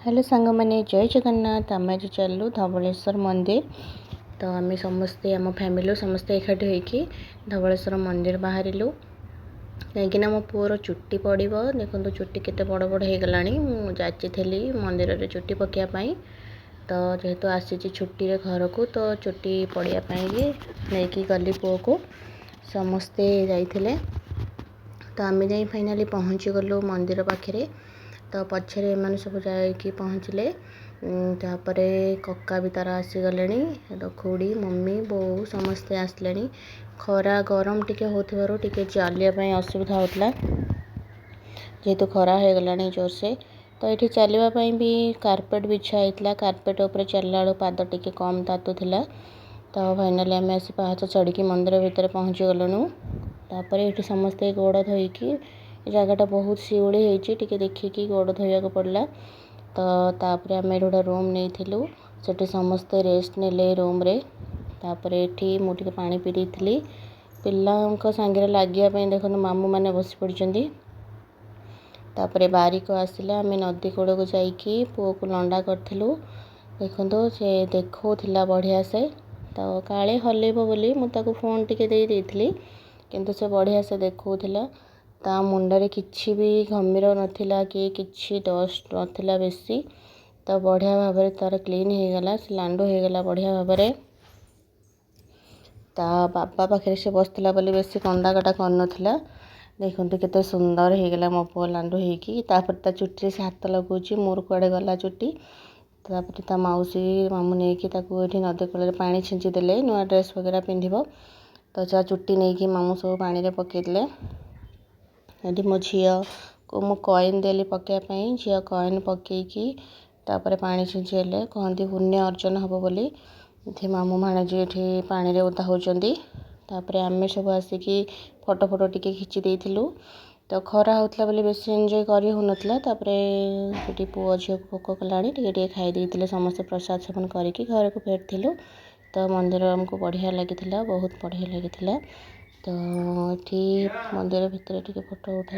Hello सांग मैंने जय जगन्नाथ आम आज चलू धवलेश्वर मंदिर। तो आम समस्ते आम फैमिली समस्ते एकाठी होइकी धवलेश्वर मंदिर बाहर कहीं मो पुअर चुट्टी पड़ो देखो चुट्टी केते बड़ बड़ हो गलानी जाची मंदिर में चुट्टी पकाइवाई। तो जेहेतु आसी छुट्टी घर को तो चुट्टी पड़ापी नहीं गली पुओ को समस्ते जाइए। तो आम जा फाइनाली पहुँची गलु मंदिर पाखे। तो पछरे एम सब जाकि पहुँचले तापर कका भी तार आसीगले खुड़ी मम्मी बो समस्ते आसले। खरा गरम टिके होथिबारु टिके चलिया असुविधा होता जेहेतु खरा हो गलानी जोर से। तो ये चलवाई भी कारपेट बिछा होता कारपेट उपर चलला बेलू पाद टिके कम तातुला। तो फाइनाली आम आसी पाहाच चढ़ी मंदिर भितर पहुँची गलुनु। तापर ये समस्ते गोड़ धोईकी जगटा बहुत शिउली होती देखिकी गोड़ धोया पड़ला। तो तापर आम गोटे रूम नहीं से समस्ते रेस्ट नेले रूम रे। तापर ये मुझे पानी पी थी पिला सांगे लगे देखो मामू मैंने बस पड़ी। तापर बारिक आसला आम नदी कूड़ को जाकि पुओ को लंडा करूँ देखो से देखा बढ़िया से। तो काले हलेब बोली मुझे फोन टिके देती किंतु से बढ़िया से देखा ता मुंडे किसी भी घमीर नाला कि किसी डस्ट नाला बेसी। तो बढ़िया भाव तार क्लीन हो गला से लांडो हो गला बढ़िया भाव। ता बाबा पाखे से बसला बोली बेसी कंडाकटा कर देखो केते सुंदर हो गला मो पु लांडो होपर ता चुट्टी से हाथ लगौच मोर कुआड़े गला चुट्टी। तापर ता मौसी मामू नहीं नदी कूल पानी छींची देले नुआ ड्रेस वगैरह पिंधिब। तो जा चुट्टी नहीं मामू सब पानी रे पकईदे। ये मो झील को मु कॉइन देली पकाइवाई झील कॉइन पकईकी तापर पानी छींचेले कहती पुण्य अर्जन हम बोली। ये मामू भाणजी ये पानी रे ओदा होचंदी। तापर आम सब आसिकी फोटो फोटो टिके खिची देइथिलु। तो खरा होतला बोली बेसी एंजॉय करी होनतला। तापर ये पुओ झील को भोक कलानी टिके खाई देइथिले समस्त प्रसाद सेवन करिकी घर को फेरथिलु। तो मंदिर आमको बढ़िया लगी बहुत बढ़िया लगी। तो ये मंदिर भितर टिके फोटो उठा